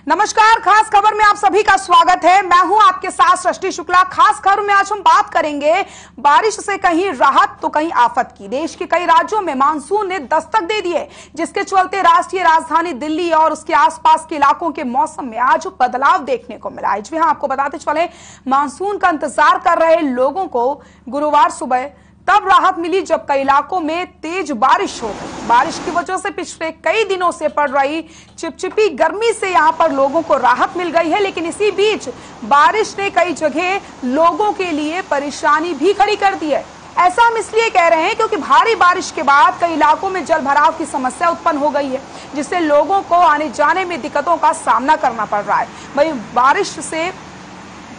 नमस्कार, खास खबर में आप सभी का स्वागत है। मैं हूं आपके साथ सृष्टि शुक्ला। खास खबर में आज हम बात करेंगे बारिश से कहीं राहत तो कहीं आफत की। देश के कई राज्यों में मानसून ने दस्तक दे दी है, जिसके चलते राष्ट्रीय राजधानी दिल्ली और उसके आसपास के इलाकों के मौसम में आज बदलाव देखने को मिला है। जी हां, आपको बताते चले, मानसून का इंतजार कर रहे लोगों को गुरुवार सुबह तब राहत मिली जब कई इलाकों में तेज बारिश हो गई। बारिश की वजह से पिछले कई दिनों से पड़ रही चिपचिपी गर्मी से यहां पर लोगों को राहत मिल गई है, लेकिन इसी बीच बारिश ने कई जगह लोगों के लिए परेशानी भी खड़ी कर दी है। ऐसा हम इसलिए कह रहे हैं क्योंकि भारी बारिश के बाद कई इलाकों में जल भराव की समस्या उत्पन्न हो गई है, जिससे लोगों को आने जाने में दिक्कतों का सामना करना पड़ रहा है। वहीं बारिश से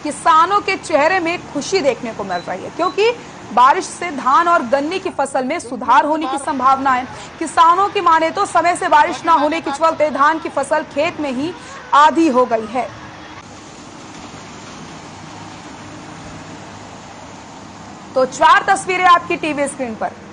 किसानों के चेहरे में खुशी देखने को मिल रही है, क्योंकि बारिश से धान और गन्ने की फसल में सुधार होने की संभावना है। किसानों की माने तो समय से बारिश न होने के चलते धान की फसल खेत में ही आधी हो गई है। तो 4 तस्वीरें आपकी टीवी स्क्रीन पर।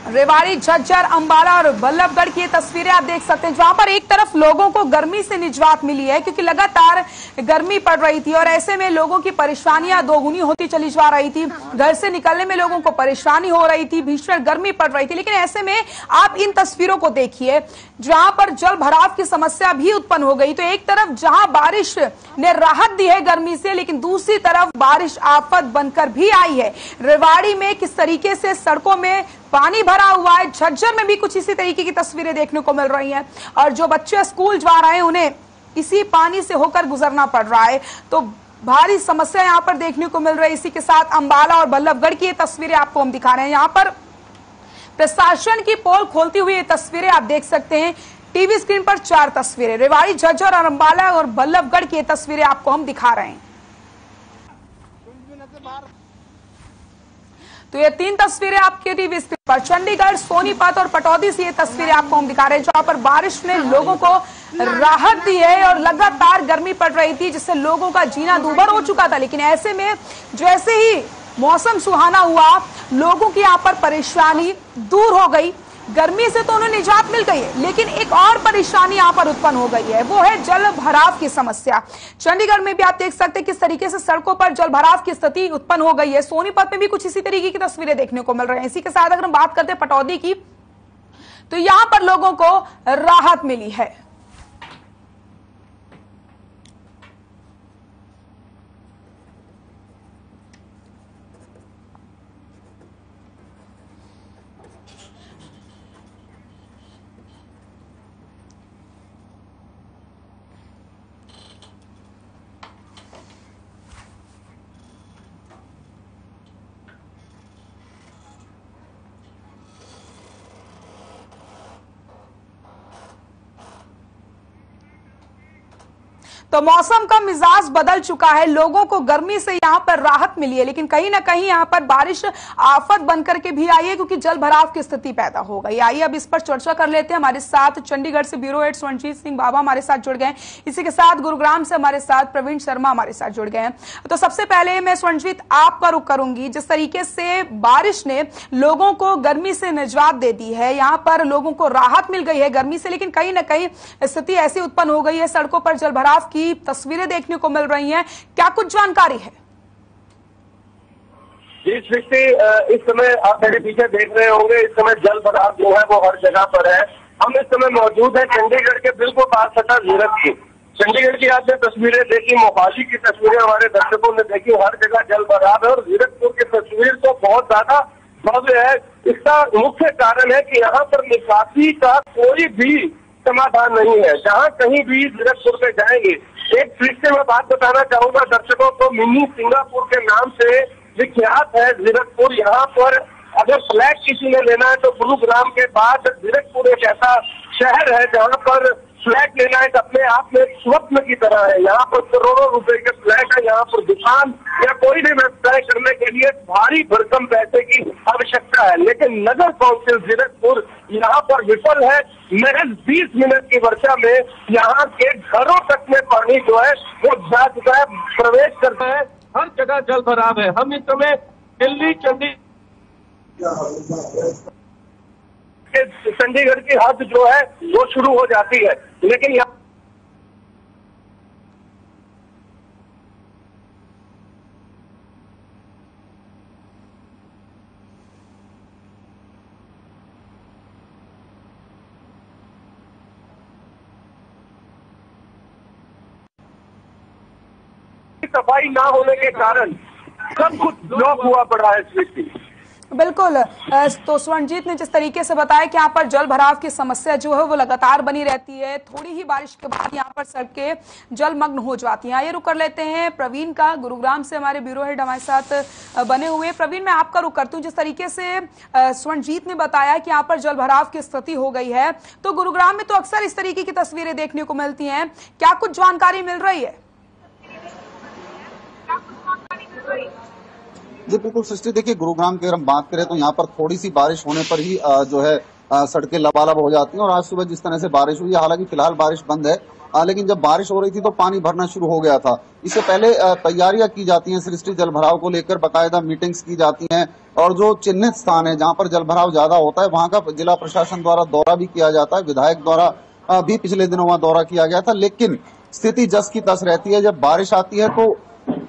रेवाड़ी, झज्जर, अंबाला और बल्लभगढ़ की ये तस्वीरें आप देख सकते हैं, जहां पर एक तरफ लोगों को गर्मी से निजात मिली है क्योंकि लगातार गर्मी पड़ रही थी और ऐसे में लोगों की परेशानियां दोगुनी होती चली जा रही थी। घर से निकलने में लोगों को परेशानी हो रही थी, भीषण गर्मी पड़ रही थी। लेकिन ऐसे में आप इन तस्वीरों को देखिए, जहां पर जल भराव की समस्या भी उत्पन्न हो गई। तो एक तरफ जहां बारिश ने राहत दी है गर्मी से, लेकिन दूसरी तरफ बारिश आफत बनकर भी आई है। रेवाड़ी में किस तरीके से सड़कों में पानी भरा हुआ है, झज्जर में भी कुछ इसी तरीके की तस्वीरें देखने को मिल रही हैं और जो बच्चे स्कूल जा रहे हैं उन्हें इसी पानी से होकर गुजरना पड़ रहा है। तो भारी समस्या यहां पर देखने को मिल रही है। इसी के साथ अंबाला और बल्लभगढ़ की ये तस्वीरें आपको हम दिखा रहे हैं। यहां पर प्रशासन की पोल खोलती हुई ये तस्वीरें आप देख सकते हैं टीवी स्क्रीन पर। 4 तस्वीरें रेवाड़ी, झज्जर और अंबाला और बल्लभगढ़ की ये तस्वीरें आपको हम दिखा रहे हैं। तो ये 3 तस्वीरें आपके टीवी स्क्रीन पर। चंडीगढ़, सोनीपत और पटौदी से ये तस्वीरें आपको हम दिखा रहे हैं, जहां पर बारिश ने लोगों को राहत दी है और लगातार गर्मी पड़ रही थी, जिससे लोगों का जीना दूभर हो चुका था। लेकिन ऐसे में जैसे ही मौसम सुहाना हुआ, लोगों की यहाँ पर परेशानी दूर हो गई। गर्मी से तो उन्हें निजात मिल गई है, लेकिन एक और परेशानी यहाँ पर उत्पन्न हो गई है, वो है जल भराव की समस्या। चंडीगढ़ में भी आप देख सकते हैं किस तरीके से सड़कों पर जल भराव की स्थिति उत्पन्न हो गई है। सोनीपत में भी कुछ इसी तरीके की तस्वीरें देखने को मिल रही हैं। इसी के साथ अगर हम बात करते हैं पटौदी की, तो यहां पर लोगों को राहत मिली है। तो मौसम का मिजाज बदल चुका है, लोगों को गर्मी से यहाँ पर राहत मिली है, लेकिन कहीं ना कहीं यहाँ पर बारिश आफत बनकर के भी आई है, क्योंकि जल भराव की स्थिति पैदा हो गई। आइए अब इस पर चर्चा कर लेते हैं। हमारे साथ चंडीगढ़ से ब्यूरो हेड स्वरणजीत सिंह बाबा हमारे साथ जुड़ गए हैं। इसी के साथ गुरुग्राम से हमारे साथ प्रवीण शर्मा हमारे साथ जुड़ गए हैं। तो सबसे पहले मैं स्वरणजीत आपका रुख करूंगी। जिस तरीके से बारिश ने लोगों को गर्मी से निजात दे दी है, यहाँ पर लोगों को राहत मिल गई है गर्मी से, लेकिन कहीं ना कहीं स्थिति ऐसी उत्पन्न हो गई है, सड़कों पर जल भराव की तस्वीरें देखने को मिल रही हैं। क्या कुछ जानकारी है? जी सृष्टि, इस समय आप मेरे पीछे देख रहे होंगे, इस समय जल भराव जो है वो हर जगह पर है। हम इस समय मौजूद है चंडीगढ़ के बिल्कुल पास सटा जीरकपुर। चंडीगढ़ की आपने तस्वीरें देखी, मोहाली की तस्वीरें हमारे दर्शकों ने देखी, हर जगह जल भराव है और जीरकपुर की तस्वीर तो बहुत ज्यादा भव्य है। इसका मुख्य कारण है कि यहाँ पर निकासी का कोई भी समाधान नहीं है। जहाँ कहीं भी जीरकपुर में जाएंगे, एक ट्रिक से मैं बात बताना चाहूंगा दर्शकों को, मिनी सिंगापुर के नाम से विख्यात है जीरकपुर। यहाँ पर अगर फ्लैट किसी ने लेना है तो गुरुग्राम के बाद जीरकपुर एक ऐसा शहर है जहाँ पर फ्लैट लेना एक अपने आप में स्वप्न की तरह है। यहाँ पर करोड़ों रुपए के फ्लैट है, यहाँ पर दुकान या कोई भी व्यवसाय करने के लिए भारी भरकम पैसे की आवश्यकता है, लेकिन नगर कौंसिल जीरकपुर यहाँ पर विफल है। महज 20 मिनट की वर्षा में यहाँ के घरों तक में पानी जो है वो जा चुका है, प्रवेश करता है, हर जगह जल भराव है। हम इस समय दिल्ली चंडीगढ़ की हद जो है वो शुरू हो जाती है, लेकिन यहाँ सफाई ना होने के कारण सब कुछ ब्लॉक हुआ पड़ा है सृष्टि। बिल्कुल। तो स्वर्णजीत ने जिस तरीके से बताया कि यहाँ पर जल भराव की समस्या जो है वो लगातार बनी रहती है, थोड़ी ही बारिश के बाद यहाँ पर सड़कें जलमग्न हो जाती हैं। ये रुक कर लेते हैं प्रवीण का, गुरुग्राम से हमारे ब्यूरो हेड हमारे साथ बने हुए। प्रवीण, मैं आपका रुक करती हूँ। जिस तरीके से स्वर्णजीत ने बताया कि यहाँ पर जल भराव की स्थिति हो गई है, तो गुरुग्राम में तो अक्सर इस तरीके की तस्वीरें देखने को मिलती हैं, क्या कुछ जानकारी मिल रही है? जी बिल्कुल सृष्टि, देखिए गुरुग्राम की अगर हम बात करें तो यहाँ पर थोड़ी सी बारिश होने पर ही जो है सड़कें लबालब हो जाती हैं। और आज सुबह जिस तरह से बारिश हुई है, हालांकि फिलहाल बारिश बंद है, लेकिन जब बारिश हो रही थी तो पानी भरना शुरू हो गया था। इससे पहले तैयारियां की जाती हैं सृष्टि, जल भराव को लेकर बाकायदा मीटिंग्स की जाती हैं और जो चिन्हित स्थान है जहां पर जल भराव ज्यादा होता है वहां का जिला प्रशासन द्वारा दौरा भी किया जाता है। विधायक द्वारा भी पिछले दिनों वहां दौरा किया गया था, लेकिन स्थिति जस की तस रहती है। जब बारिश आती है तो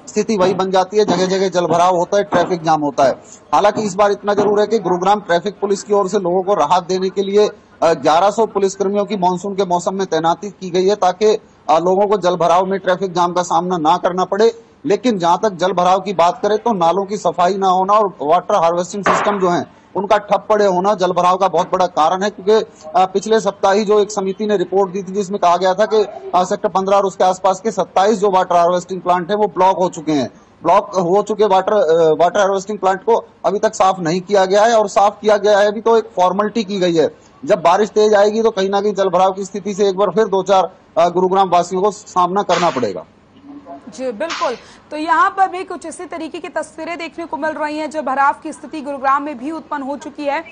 स्थिति वही बन जाती है, जगह जगह जल भराव होता है, ट्रैफिक जाम होता है। हालांकि इस बार इतना जरूर है कि गुरुग्राम ट्रैफिक पुलिस की ओर से लोगों को राहत देने के लिए 1100 पुलिसकर्मियों की मानसून के मौसम में तैनाती की गई है, ताकि लोगों को जल भराव में ट्रैफिक जाम का सामना ना करना पड़े। लेकिन जहां तक जल भराव की बात करें तो नालों की सफाई ना होना और वाटर हार्वेस्टिंग सिस्टम जो है उनका ठप पड़े होना जल भराव का बहुत बड़ा कारण है। क्योंकि पिछले सप्ताह ही जो एक समिति ने रिपोर्ट दी थी जिसमें कहा गया था कि सेक्टर 15 और उसके आसपास के 27 जो वाटर हार्वेस्टिंग प्लांट है वो ब्लॉक हो चुके हैं। ब्लॉक हो चुके वाटर हार्वेस्टिंग प्लांट को अभी तक साफ नहीं किया गया है, और साफ किया गया है अभी तो एक फॉर्मेलिटी की गई है। जब बारिश तेज आएगी तो कहीं ना कहीं जल भराव की स्थिति से एक बार फिर 2-4 गुरुग्राम वासियों को सामना करना पड़ेगा। जी बिल्कुल। तो यहाँ पर भी कुछ इसी तरीके की तस्वीरें देखने को मिल रही हैं। जल भराव की स्थिति गुरुग्राम में भी उत्पन्न हो चुकी है।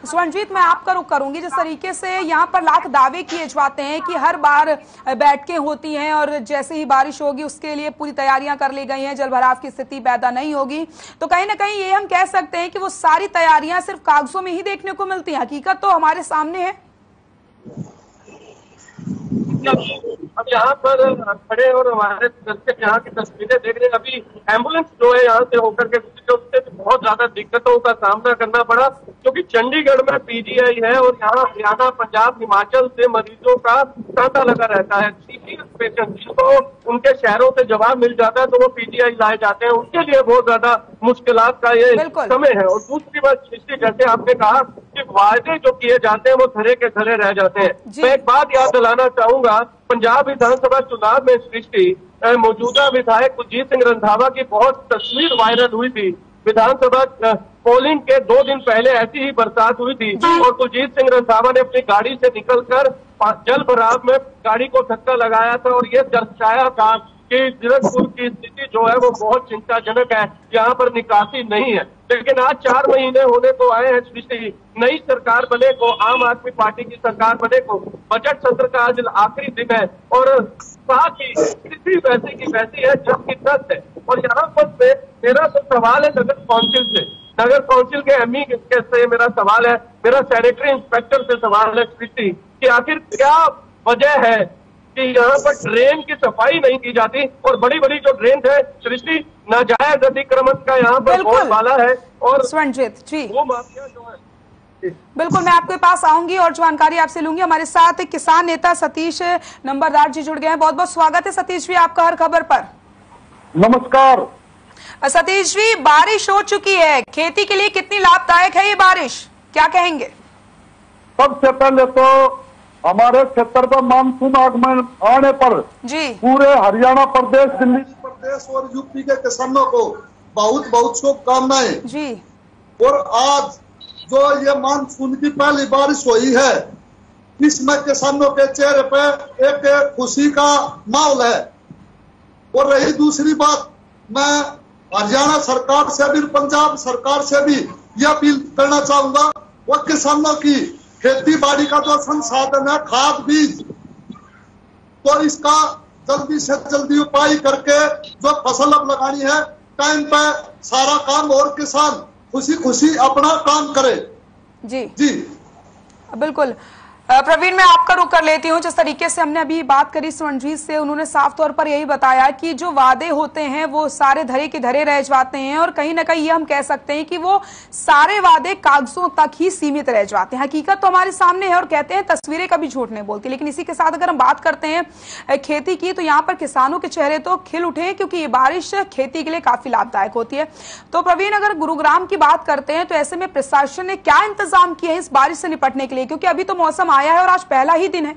स्वर्णजीत, मैं आपका रुख करूंगी। जिस तरीके से यहाँ पर लाख दावे किए जाते हैं कि हर बार बैठकें होती हैं और जैसे ही बारिश होगी उसके लिए पूरी तैयारियां कर ली गई हैं, जल भराव की स्थिति पैदा नहीं होगी, तो कहीं ना कहीं ये हम कह सकते हैं कि वो सारी तैयारियां सिर्फ कागजों में ही देखने को मिलती हैं। हकीकत तो हमारे सामने है। अब यहाँ पर खड़े और हमारे दर्शक यहाँ की तस्वीरें देख रहे हैं। अभी एम्बुलेंस जो है यहाँ से होकर के उससे बहुत ज्यादा दिक्कतों का सामना करना पड़ा, क्योंकि चंडीगढ़ में पीजीआई है और यहाँ हरियाणा, पंजाब, हिमाचल से मरीजों का तांता लगा रहता है। सीरियस पेशेंट जिनको उनके शहरों से जवाब मिल जाता है तो वो पीजीआई लाए जाते हैं, उनके लिए बहुत ज्यादा मुश्किलात का ये समय है। और दूसरी बात, जैसे आपने कहा कि वायदे जो किए जाते हैं वो धरे के धरे रह जाते हैं। मैं एक बात याद दिलाना चाहूंगा, पंजाब विधानसभा चुनाव में सृष्टि मौजूदा विधायक कुलजीत सिंह रंधावा की बहुत तस्वीर वायरल हुई थी। विधानसभा पोलिंग के 2 दिन पहले ऐसी ही बरसात हुई थी और कुलजीत सिंह रंधावा ने अपनी गाड़ी से निकलकर जल भराव में गाड़ी को धक्का लगाया था और ये दर्शाया था कि जीरकपुर की स्थिति जो है वो बहुत चिंताजनक है, यहाँ पर निकासी नहीं है। लेकिन आज 4 महीने होने को आए हैं सृष्टि, नई सरकार बने को, आम आदमी पार्टी की सरकार बने को, बजट सत्र का आज आखिरी दिन है और साथ ही स्थिति वैसी की वैसी है जब की तस है। और यहाँ पर मेरा तो सवाल है नगर काउंसिल से, नगर काउंसिल के एमई से मेरा सवाल है, मेरा सैनिटरी इंस्पेक्टर से सवाल है सृष्टि कि आखिर क्या वजह है कि यहाँ पर ड्रेन की सफाई नहीं की जाती और बड़ी बड़ी जो ड्रेन है सृष्टि नाजायज अतिक्रमण का यहाँ पर बहुत वाला है। और स्वर्णजीत जी, वो माफिया जो है, बिल्कुल मैं आपके पास आऊंगी और जानकारी आपसे लूंगी। हमारे साथ किसान नेता सतीश नंबरदार जी जुड़ गए हैं। बहुत बहुत स्वागत है सतीश जी आपका हर खबर पर। नमस्कार सतीश जी, बारिश हो चुकी है, खेती के लिए कितनी लाभदायक है ये बारिश, क्या कहेंगे? सबसे पहले तो हमारे क्षेत्र पर मानसून आगमन आने पर जी पूरे हरियाणा प्रदेश, दिल्ली प्रदेश और यूपी के किसानों को बहुत बहुत शुभकामनाएं जी। और आज जो ये मानसून की पहली बारिश हुई है इसमें किसानों के चेहरे पे एक खुशी का माहौल है। और रही दूसरी बात, मैं हरियाणा सरकार से भी, पंजाब सरकार से भी यह अपील करना चाहूंगा, वो किसानों की खेती बाड़ी का जो संसाधन है खाद बीज, तो इसका जल्दी से जल्दी उपाय करके जो फसल अब लगानी है टाइम पे सारा काम और किसान खुशी खुशी अपना काम करे। जी जी बिल्कुल। प्रवीण, मैं आपका रुख कर लेती हूँ। जिस तरीके से हमने अभी बात करी स्वर्णजीत से, उन्होंने साफ तौर पर यही बताया कि जो वादे होते हैं वो सारे धरे के धरे रह जाते हैं और कहीं ना कहीं ये हम कह सकते हैं कि वो सारे वादे कागजों तक ही सीमित रह जाते हैं। हकीकत तो हमारे सामने है और कहते हैं तस्वीरें कभी झूठ नहीं बोलती। लेकिन इसी के साथ अगर हम बात करते हैं खेती की, तो यहाँ पर किसानों के चेहरे तो खिल उठे हैं क्योंकि ये बारिश खेती के लिए काफी लाभदायक होती है। तो प्रवीण, अगर गुरुग्राम की बात करते हैं तो ऐसे में प्रशासन ने क्या इंतजाम किए हैं इस बारिश से निपटने के लिए, क्योंकि अभी तो मौसम आया है और आज पहला ही दिन है।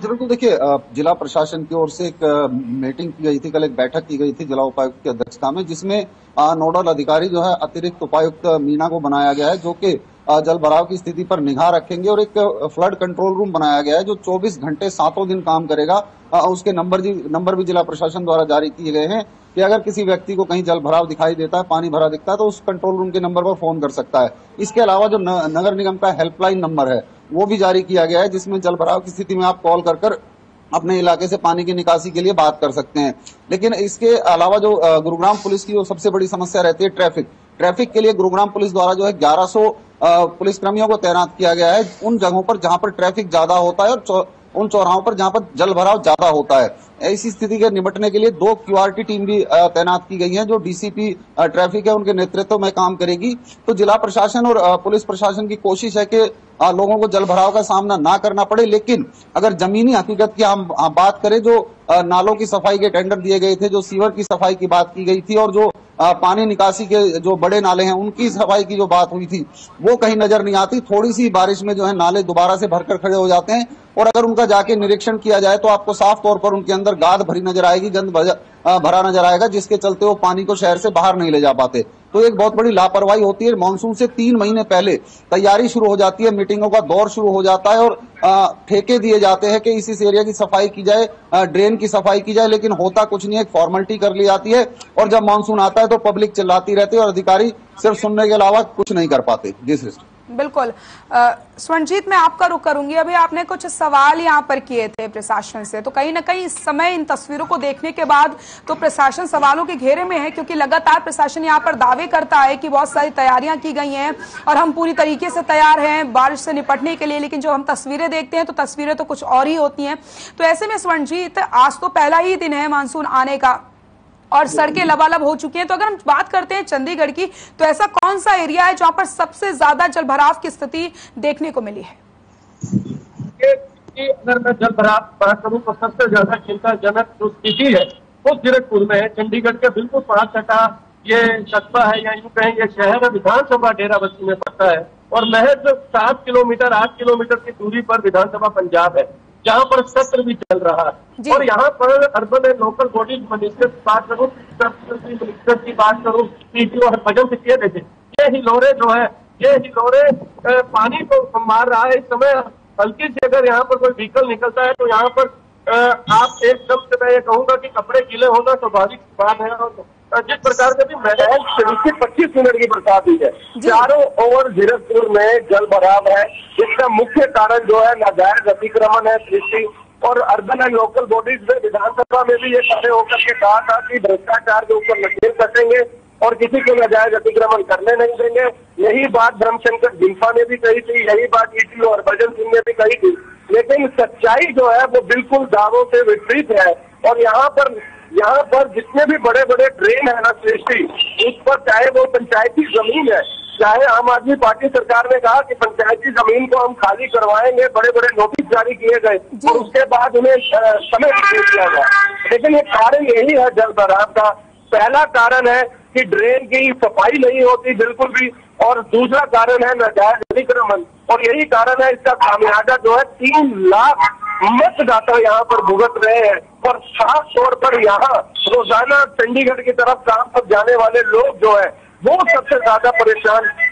बिल्कुल, देखिए जिला प्रशासन की ओर से एक मीटिंग की गई थी, कल एक बैठक की गई थी जिला उपायुक्त की अध्यक्षता में, जिसमें नोडल अधिकारी जो है अतिरिक्त उपायुक्त मीना को बनाया गया है, जो कि जल भराव की स्थिति पर निगाह रखेंगे और एक फ्लड कंट्रोल रूम बनाया गया है जो 24 घंटे 7 दिन काम करेगा। उसके नंबर भी जिला प्रशासन द्वारा जारी किए गए हैं कि अगर किसी व्यक्ति को कहीं जल भराव दिखाई देता है, पानी भरा दिखता है, तो उस कंट्रोल रूम के नंबर पर फोन कर सकता है। इसके अलावा जो नगर निगम का हेल्पलाइन नंबर है वो भी जारी किया गया है, जिसमें जल भराव की स्थिति में आप कॉल कर अपने इलाके से पानी की निकासी के लिए बात कर सकते हैं। लेकिन इसके अलावा जो गुरुग्राम पुलिस की जो सबसे बड़ी समस्या रहती है ट्रैफिक के लिए गुरुग्राम पुलिस द्वारा जो है 1100 पुलिसकर्मियों को तैनात किया गया है उन जगहों पर जहां पर ट्रैफिक ज्यादा होता है और उन चौराहों पर जहां पर जल भराव ज्यादा होता है। ऐसी स्थिति के निपटने के लिए 2 QRT टीम भी तैनात की गई है जो DCP ट्रैफिक है उनके नेतृत्व में काम करेगी। तो जिला प्रशासन और पुलिस प्रशासन की कोशिश है कि लोगों को जल भराव का सामना ना करना पड़े। लेकिन अगर जमीनी हकीकत की हम बात करें, जो नालों की सफाई के टेंडर दिए गए थे, जो सीवर की सफाई की बात की गई थी और जो पानी निकासी के जो बड़े नाले हैं उनकी सफाई की जो बात हुई थी वो कहीं नजर नहीं आती। थोड़ी सी बारिश में जो है नाले दोबारा से भरकर खड़े हो जाते हैं और अगर उनका जाके निरीक्षण किया जाए तो आपको साफ तौर पर उनके अंदर गाद भरी नजर आएगी, गंद भरा नजर आएगा, जिसके चलते वो पानी को शहर से बाहर नहीं ले जा पाते। तो एक बहुत बड़ी लापरवाही होती है। मानसून से 3 महीने पहले तैयारी शुरू हो जाती है, मीटिंगों का दौर शुरू हो जाता है और ठेके दिए जाते हैं कि इस एरिया की सफाई की जाए, ड्रेन की सफाई की जाए, लेकिन होता कुछ नहीं है, एक फॉर्मेलिटी कर ली जाती है और जब मानसून आता है तो पब्लिक चिल्लाती रहती है और अधिकारी सिर्फ सुनने के अलावा कुछ नहीं कर पाते। जी सृष्टि। बिल्कुल। स्वर्णजीत, मैं आपका रुख करूंगी। अभी आपने कुछ सवाल यहाँ पर किए थे प्रशासन से, तो कहीं ना कहीं इस समय इन तस्वीरों को देखने के बाद तो प्रशासन सवालों के घेरे में है, क्योंकि लगातार प्रशासन यहाँ पर दावे करता है कि बहुत सारी तैयारियां की गई हैं और हम पूरी तरीके से तैयार हैं बारिश से निपटने के लिए, लेकिन जो हम तस्वीरें देखते हैं तो तस्वीरें तो कुछ और ही होती हैं। तो ऐसे में स्वर्णजीत, आज तो पहला ही दिन है मानसून आने का और सड़कें लबालब हो चुकी हैं, तो अगर हम बात करते हैं चंडीगढ़ की, तो ऐसा कौन सा एरिया है जहां पर सबसे ज्यादा जल भराव की स्थिति देखने को मिली है? अगर मैं जल भराव बात करूं तो सबसे ज्यादा चिंताजनक जो स्थिति है वो जीरकपुर में है। चंडीगढ़ के बिल्कुल 5 कटा ये कस्बा है या यूं कहें ये शहर विधानसभा डेराबस्सी में पड़ता है और महज 7 किलोमीटर 8 किलोमीटर की दूरी पर विधानसभा पंजाब है, जहाँ पर सत्र भी चल रहा है। और यहाँ पर urban and local bodies minister की बात करूँ, मिनिस्टर की बात करूँ, PTO और भजन से किए देते, ये हिलोरे जो है, ये हिलोरे पानी को मार रहा है। इस समय हल्की से अगर यहाँ पर कोई व्हीकल निकलता है तो यहाँ पर आप एकदम से मैं ये कहूंगा कि कपड़े गीले होना स्वाभाविक बात है। और जिस प्रकार से भी मैंने 25 मिनट की बरसात हुई है, चारों ओर जीरकपुर में जल भराव है। इसका मुख्य कारण जो है नाजायज अतिक्रमण है सृष्टि। और अर्बन एंड लोकल बॉडीज में विधानसभा में भी ये खड़े होकर के कहा था कि भ्रष्टाचार के ऊपर नकेल कसेंगे और किसी को नाजायज अतिक्रमण करने नहीं देंगे। यही बात ब्रह्मशंकर जिन्फा ने भी कही थी, यही बात PTO और भजन सिंह ने भी कही थी। लेकिन सच्चाई जो है वो बिल्कुल दावों से विपरीत है। और यहाँ पर जितने भी बड़े बड़े ड्रेन है ना सृष्टि, उस पर चाहे वो पंचायती जमीन है, चाहे आम आदमी पार्टी सरकार ने कहा कि पंचायती जमीन को हम खाली करवाएंगे, बड़े बड़े नोटिस जारी किए गए और उसके बाद उन्हें समय दे दिया गया। लेकिन ये कारण यही है जल भराव का। पहला कारण है कि ड्रेन की सफाई नहीं होती बिल्कुल भी, और दूसरा कारण है नाजायज अतिक्रमण। और यही कारण है इसका खामियाजा जो है 3 लाख मतदाता यहाँ पर भुगत रहे हैं। और खास तौर पर यहाँ रोजाना चंडीगढ़ की तरफ काम पर जाने वाले लोग जो है वो सबसे ज्यादा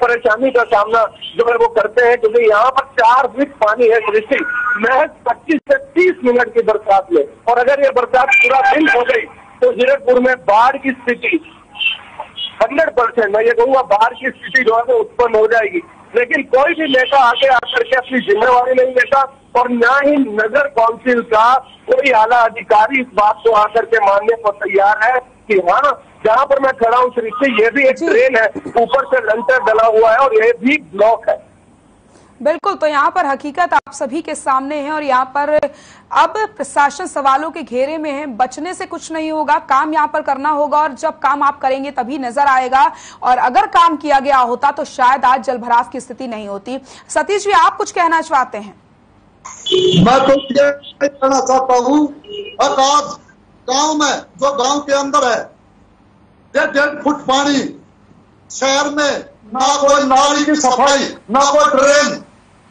परेशानी का सामना जो है वो करते हैं, क्योंकि यहाँ पर 4 फीट पानी है सृष्टि महज 25 से 30 मिनट की बरसात में। और अगर ये बरसात पूरा दिन हो गई तो जीरकपुर में बाढ़ की स्थिति 100%, मैं ये कहूँगा बाढ़ की स्थिति जो है वो उत्पन्न हो जाएगी। लेकिन कोई भी नेता आगे आकर के अपनी जिम्मेवारी नहीं लेता और न ही नगर काउंसिल का कोई आला अधिकारी इस बात को आकर के मानने को तैयार है की। हाँ, जहाँ पर मैं खड़ा हूँ सृष्टि, ये भी एक ट्रेन है, ऊपर से लंटर डला हुआ है और ये भी ब्लॉक है। बिल्कुल, तो यहाँ पर हकीकत आप सभी के सामने है और यहाँ पर अब प्रशासन सवालों के घेरे में है। बचने से कुछ नहीं होगा, काम यहाँ पर करना होगा और जब काम आप करेंगे तभी नजर आएगा। और अगर काम किया गया होता तो शायद आज जलभराव की स्थिति नहीं होती। सतीश जी, आप कुछ कहना चाहते हैं? मैं तो ये कहना चाहता हूँ, आज गांव में, जो गांव के अंदर है, 1.5 फुट पानी, शहर में ना कोई नाली की सफाई, ना कोई ड्रेन।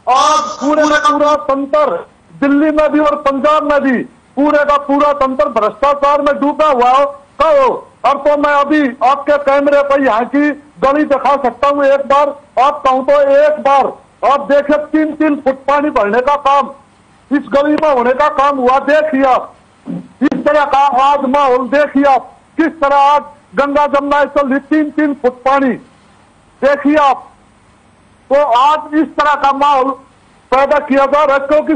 आज पूरे का पूरा तंत्र, दिल्ली में भी और पंजाब में भी पूरे का पूरा तंत्र भ्रष्टाचार में डूबा हुआ हो। अब तो मैं अभी आपके कैमरे पर यहाँ की गली दिखा सकता हूँ। एक बार आप कहूँ तो एक बार आप देखे 3-3 फुट पानी भरने का काम इस गली में होने का काम हुआ। देखिए आप इस तरह का आज माहौल, देखिए आप किस तरह आज गंगा जमुना चल रही, 3-3 फुट पानी। देखिए आप, तो आज इस तरह का माहौल पैदा किया जा रहा है क्योंकि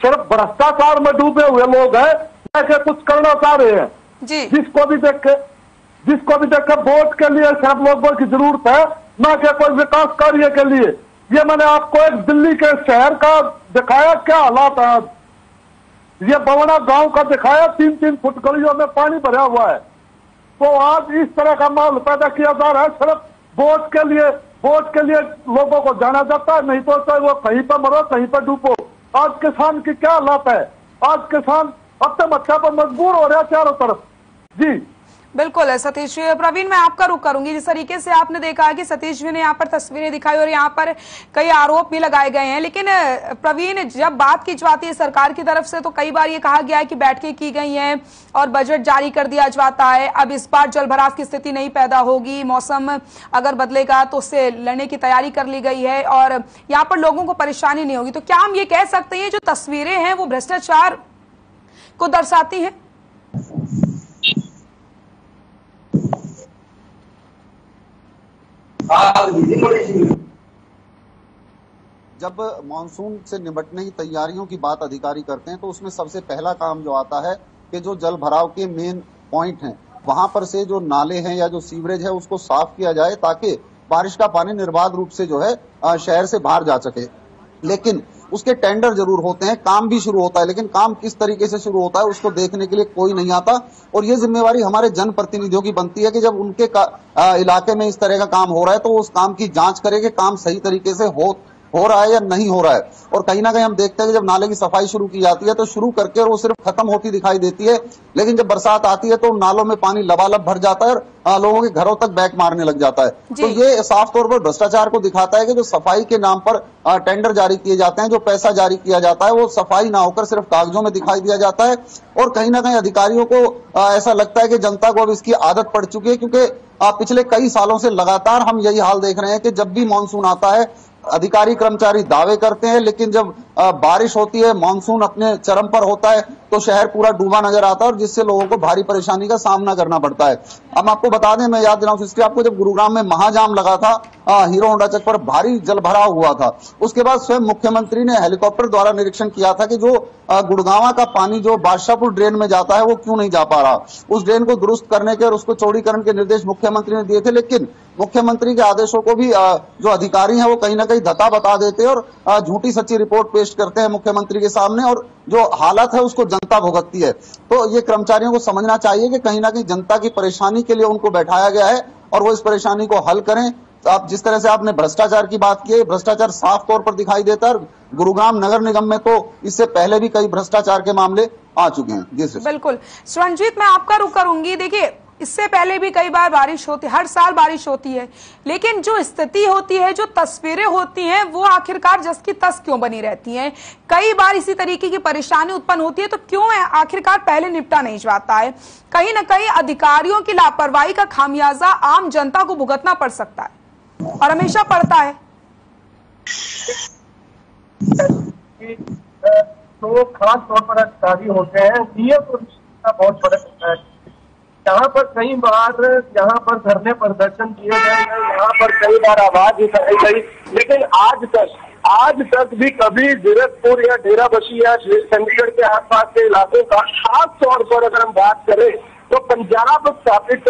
सिर्फ भ्रष्टाचार में डूबे हुए लोग हैं, ऐसे कुछ करना चाह रहे हैं जी। जिसको भी देख के वोट के लिए सिर्फ लोगों की जरूरत है, ना कि कोई विकास कार्य के लिए। ये मैंने आपको एक दिल्ली के शहर का दिखाया क्या हालात है। ये बवना गांव का दिखाया, 3-3 फुट गलियों में पानी भरा हुआ है। तो आज इस तरह का माहौल पैदा किया जा रहा है सिर्फ वोट के लिए लोगों को जाना जाता है, नहीं तो चाहे वो कहीं पर मरो कहीं पर डूबो। आज किसान की क्या हालत है, आज किसान आत्महत्या पर मजबूर हो रहा है चारों तरफ। जी बिल्कुल है सतीश जी। प्रवीण, मैं आपका रुख करूंगी। जिस तरीके से आपने देखा कि सतीश जी ने यहाँ पर तस्वीरें दिखाई और यहाँ पर कई आरोप भी लगाए गए हैं, लेकिन प्रवीण, जब बात की जाती है सरकार की तरफ से तो कई बार ये कहा गया है कि बैठकें की गई हैं और बजट जारी कर दिया जाता है। अब इस बार जलभराव की स्थिति नहीं पैदा होगी, मौसम अगर बदलेगा तो उससे लड़ने की तैयारी कर ली गई है और यहाँ पर लोगों को परेशानी नहीं होगी। तो क्या हम ये कह सकते हैं जो तस्वीरें हैं वो भ्रष्टाचार को दर्शाती हैं? जब मानसून से निपटने की तैयारियों की बात अधिकारी करते हैं तो उसमें सबसे पहला काम जो आता है कि जो जल भराव के मेन पॉइंट हैं वहां पर से जो नाले हैं या जो सीवरेज है उसको साफ किया जाए ताकि बारिश का पानी निर्बाध रूप से जो है शहर से बाहर जा सके। लेकिन उसके टेंडर जरूर होते हैं, काम भी शुरू होता है, लेकिन काम किस तरीके से शुरू होता है उसको देखने के लिए कोई नहीं आता। और ये जिम्मेवारी हमारे जनप्रतिनिधियों की बनती है कि जब उनके इलाके में इस तरह का काम हो रहा है तो उस काम की जांच करें कि काम सही तरीके से हो रहा है या नहीं हो रहा है। और कहीं ना कहीं हम देखते हैं कि जब नाले की सफाई शुरू की जाती है तो शुरू करके और वो सिर्फ खत्म होती दिखाई देती है, लेकिन जब बरसात आती है तो नालों में पानी लबालब भर जाता है और लोगों के घरों तक बैक मारने लग जाता है। तो ये साफ तौर पर भ्रष्टाचार को दिखाता है कि जो सफाई के नाम पर टेंडर जारी किए जाते हैं, जो पैसा जारी किया जाता है वो सफाई ना होकर सिर्फ कागजों में दिखाई दिया जाता है। और कहीं ना कहीं अधिकारियों को ऐसा लगता है कि जनता को अब इसकी आदत पड़ चुकी है, क्योंकि पिछले कई सालों से लगातार हम यही हाल देख रहे हैं कि जब भी मानसून आता है अधिकारी कर्मचारी दावे करते हैं, लेकिन जब बारिश होती है, मानसून अपने चरम पर होता है तो शहर पूरा डूबा नजर आता है और जिससे लोगों को भारी परेशानी का सामना करना पड़ता है। हम आपको बता दें, मैं याद दिलाऊं इसके आपको, जब गुरुग्राम में महाजाम लगा था, हीरो होंडा चक पर भारी जलभराव हुआ था, उसके बाद स्वयं मुख्यमंत्री ने हेलीकॉप्टर द्वारा निरीक्षण किया था कि जो गुड़गांवा का पानी जो बादशाहपुर ड्रेन में जाता है वो क्यों नहीं जा पा रहा। उस ड्रेन को दुरुस्त करने के और उसको चौड़ीकरण के निर्देश मुख्यमंत्री ने दिए थे, लेकिन मुख्यमंत्री के आदेशों को भी जो अधिकारी हैं वो कहीं ना कहीं धता बता देते हैं और झूठी सच्ची रिपोर्ट पेश करते हैं मुख्यमंत्री के सामने, और जो हालत है उसको जनता भुगतती है। तो ये कर्मचारियों को समझना चाहिए कि कहीं ना कहीं जनता की परेशानी के लिए उनको बैठाया गया है और वो इस परेशानी को हल करें। तो आप जिस तरह से आपने भ्रष्टाचार की बात की है, भ्रष्टाचार साफ तौर पर दिखाई देता है। गुरुग्राम नगर निगम में तो इससे पहले भी कई भ्रष्टाचार के मामले आ चुके हैं। जी बिल्कुल। स्वरंजीत, मैं आपका रुख करूंगी। देखिए, इससे पहले भी कई बार बारिश होती है, हर साल बारिश होती है, लेकिन जो स्थिति होती है, जो तस्वीरें होती हैं, वो आखिरकार जस की तस क्यों बनी रहती हैं। कई बार इसी तरीके की परेशानी उत्पन्न होती है, तो क्यों है आखिरकार पहले निपटा नहीं जाता है। कहीं ना कहीं अधिकारियों की लापरवाही का खामियाजा आम जनता को भुगतना पड़ सकता है और हमेशा पड़ता है। तो खास तौर पर अधिकारी होते हैं, नियम और बहुत फर्क होता है। यहाँ पर कई बार यहाँ पर धरने प्रदर्शन किए गए हैं, यहाँ पर कई बार आवाज उठाई गई, लेकिन आज तक भी कभी जीरकपुर या डेराबस्सी या चंडीगढ़ के आसपास के इलाकों का खास तौर पर अगर हम बात करें तो पंजाब स्थापित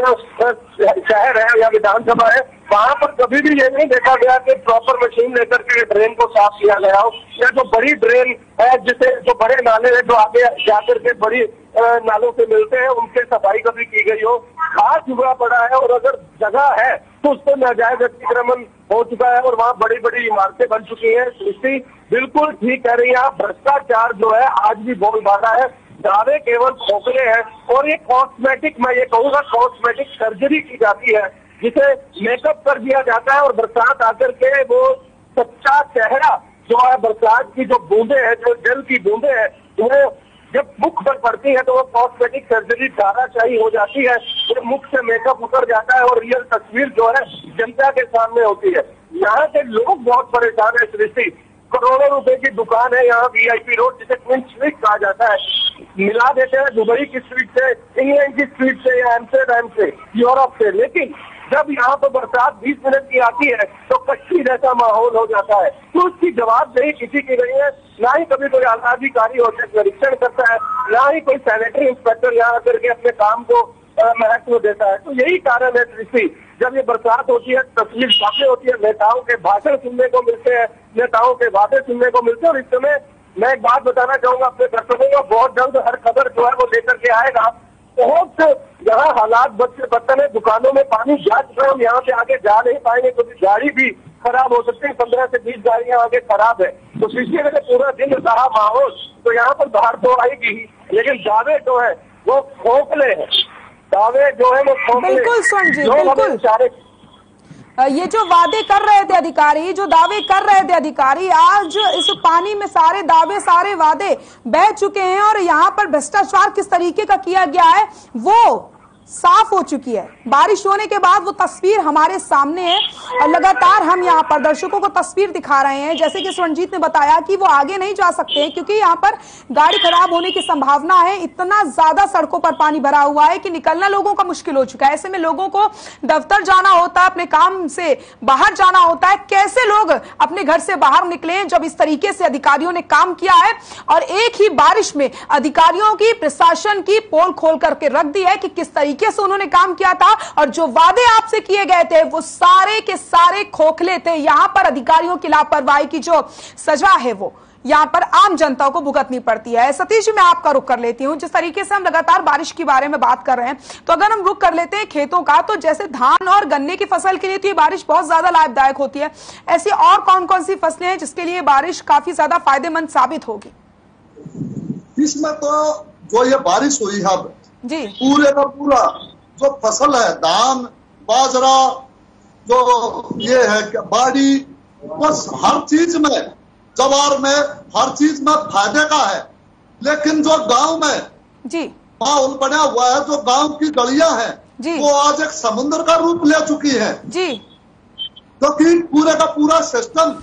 शहर है या विधानसभा है, वहां पर कभी भी ये नहीं देखा गया कि प्रॉपर मशीन लेकर के ड्रेन को साफ किया गया हो, या जो बड़ी ड्रेन है जिसे जो बड़े नाले हैं जो आगे जाकर के बड़ी नालों से मिलते हैं उनके सफाई कभी की गई हो। खास जुड़ा पड़ा है और अगर जगह है तो उस पर नाजायज अतिक्रमण हो चुका है और वहाँ बड़ी बड़ी इमारतें बन चुकी हैं। सृष्टि बिल्कुल ठीक कह रही है, भ्रष्टाचार जो है आज भी बोलबाला है, दावे केवल खोखले हैं और ये कॉस्मेटिक, मैं ये कहूँगा कॉस्मेटिक सर्जरी की जाती है जिसे मेकअप कर दिया जाता है और बरसात आकर के वो सच्चा चेहरा जो है, बरसात की जो बूंदे हैं, जो जल की बूंदे हैं, वो जब मुख पर पड़ती है तो वो कॉस्मेटिक सर्जरी धाराशाही हो जाती है, फिर मुख से मेकअप उतर जाता है और रियल तस्वीर जो है जनता के सामने होती है। यहाँ के लोग बहुत परेशान है सृष्टि, करोड़ों रुपए की दुकान है यहाँ VIP रोड जिसे क्वीन स्ट्रीट कहा जाता है, मिला देते हैं दुबई की स्ट्रीट से, इंग्लैंड की स्ट्रीट से या एम्स्टर्डम से, यूरोप से, लेकिन जब यहाँ पर बरसात 20 मिनट की आती है तो कच्ची जैसा माहौल हो जाता है। तो उसकी जवाबदेही किसी की नहीं है, ना ही कभी कोई आला अधिकारी होकर निरीक्षण करता है, ना ही कोई सैनिटरी इंस्पेक्टर यहाँ आकर के अपने काम को महत्व देता है। तो यही कारण है कृषि, जब ये बरसात होती है तस्वीर सामने होती है, नेताओं के भाषण सुनने को मिलते हैं, नेताओं के वादे सुनने को मिलते हैं। और इस समय मैं एक बात बताना चाहूंगा अपने दर्शकों को, बहुत जल्द हर खबर जो है वो लेकर के आएगा। बहुत यहाँ हालात बदतर है, दुकानों में पानी जा चुका है, हम यहाँ से आगे जा नहीं पाएंगे क्योंकि गाड़ी भी खराब हो सकती है, 15 से 20 गाड़ियां आगे खराब है। तो इसलिए अगर पूरा दिन रहा माहौल तो यहाँ पर बाहर तो आएगी ही, लेकिन दावे जो है वो खोखले हैं, दावे जो है वो खोखले। बिल्कुल स्वर्ण जी, बिल्कुल ये जो वादे कर रहे थे अधिकारी, जो दावे कर रहे थे अधिकारी, आज इस पानी में सारे दावे सारे वादे बह चुके हैं और यहाँ पर भ्रष्टाचार किस तरीके का किया गया है वो साफ हो चुकी है। बारिश होने के बाद वो तस्वीर हमारे सामने है और लगातार हम यहाँ पर दर्शकों को तस्वीर दिखा रहे हैं। जैसे कि स्वर्णजीत ने बताया कि वो आगे नहीं जा सकते हैं क्योंकि यहाँ पर गाड़ी खराब होने की संभावना है, इतना ज्यादा सड़कों पर पानी भरा हुआ है कि निकलना लोगों का मुश्किल हो चुका है। ऐसे में लोगों को दफ्तर जाना होता है, अपने काम से बाहर जाना होता है, कैसे लोग अपने घर से बाहर निकले जब इस तरीके से अधिकारियों ने काम किया है। और एक ही बारिश में अधिकारियों की, प्रशासन की पोल खोल करके रख दी है कि किस तरीके से उन्होंने काम किया था और जो वादे आपसे किए गए थे वो सारे के सारे खोखले थे। यहां पर अधिकारियों की लापरवाही की जो सजा है वो यहां पर आम जनता को भुगतनी पड़ती है। सतीश जी, मैं आपका रुख कर लेती हूं। जिस तरीके से हम लगातार बारिश के बारे में बात कर रहे हैं तो अगर हम रुख कर लेते हैं खेतों का, तो जैसे धान और गन्ने की फसल के लिए तो ये बारिश बहुत ज्यादा लाभदायक होती है, ऐसी और कौन कौन सी फसलें हैं जिसके लिए बारिश काफी ज्यादा फायदेमंद साबित होगी? इसमें तो जो ये बारिश हुई है जी, पूरे का पूरा जो फसल है, धान, बाजरा, जो ये है बाड़ी, बस हर चीज में, जवार में, हर चीज में फायदे का है। लेकिन जो गांव में जी माहौल बना हुआ है, जो गांव की गलियां हैं वो आज एक समुद्र का रूप ले चुकी है जी, क्योंकि पूरे का पूरा सिस्टम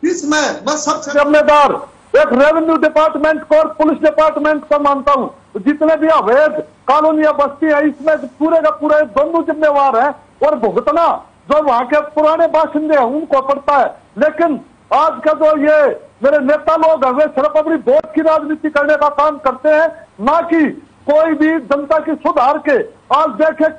इसमें मैं सबसे जिम्मेदार एक रेवेन्यू डिपार्टमेंट को और पुलिस डिपार्टमेंट को मानता हूँ। जितने भी अवैध कॉलोनियां बस्ती है इसमें पूरे का पूरा दोनों जिम्मेवार है और भुगतना जो वहां के पुराने बाशिंदे हैं उनको पड़ता है। लेकिन आज का जो ये मेरे नेता लोग हैं वे सिर्फ अपनी वोट की राजनीति करने का काम करते हैं, ना कि कोई भी जनता की सुधार के। आज देखे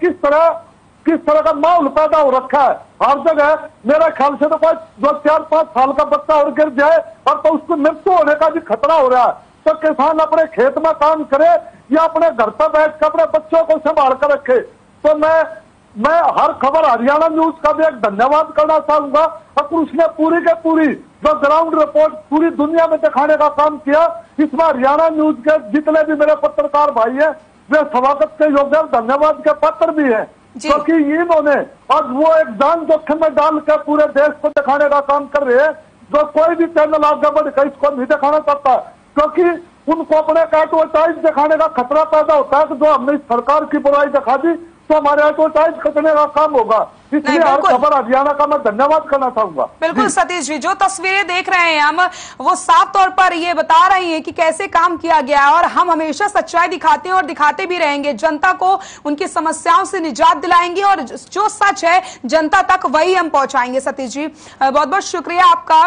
किस तरह का माहौल पैदा हो रखा है हर जगह। मेरा ख्याल से तो जो 4-5 साल का बच्चा और गिर जाए और तो उसको मृत्यु होने का भी खतरा हो रहा है। तो किसान अपने खेत में काम करे या अपने घर पर बैठ कर अपने बच्चों को संभाल कर रखे। तो मैं हर खबर हरियाणा न्यूज का भी एक धन्यवाद करना चाहूंगा। और उसने पूरी के पूरी जो ग्राउंड रिपोर्ट पूरी दुनिया में दिखाने का काम किया, इसमें हरियाणा न्यूज के जितने भी मेरे पत्रकार भाई है वे स्वागत के योग्य धन्यवाद के पात्र भी है, क्योंकि इन्होंने और वो एक जान जोखिम में डाल कर पूरे देश को दिखाने का काम कर रहे हैं। जो कोई भी चैनल आगे बढ़कर इसको नहीं दिखाना चाहता, क्योंकि उनको अपने एडवर्टाइज दिखाने का खतरा पैदा होता है कि जो हमने सरकार की बुराई दिखा दी तो हमारे एडवर्टाइज खतने का काम होगा। इसलिए हर खबर हरियाणा का मैं धन्यवाद करना चाहूंगा। बिल्कुल सतीश जी, जो तस्वीरें देख रहे हैं हम वो साफ तौर पर ये बता रही हैं कि कैसे काम किया गया है और हम हमेशा सच्चाई दिखाते हैं और दिखाते भी रहेंगे। जनता को उनकी समस्याओं से निजात दिलाएंगे और जो सच है जनता तक वही हम पहुंचाएंगे। सतीश जी, बहुत बहुत शुक्रिया आपका।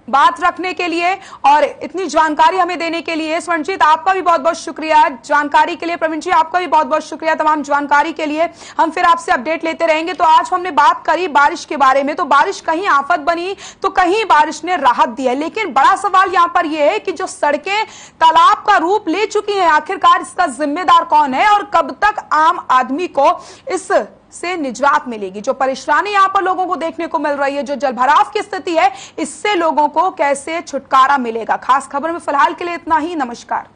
बात रखने के लिए और इतनी जानकारी हमें देने के लिए। स्वर्णजीत, आपका भी बहुत बहुत शुक्रिया जानकारी के लिए। प्रवीण जी, आपका भी बहुत बहुत शुक्रिया तमाम जानकारी के लिए। हम फिर आपसे अपडेट लेते रहेंगे। तो आज हमने बात करी बारिश के बारे में, तो बारिश कहीं आफत बनी तो कहीं बारिश ने राहत दी है, लेकिन बड़ा सवाल यहां पर यह है कि जो सड़कें तालाब का रूप ले चुकी हैं, आखिरकार इसका जिम्मेदार कौन है और कब तक आम आदमी को इस से निजात मिलेगी। जो परेशानी यहां पर लोगों को देखने को मिल रही है, जो जलभराव की स्थिति है, इससे लोगों को कैसे छुटकारा मिलेगा। खास खबर में फिलहाल के लिए इतना ही। नमस्कार।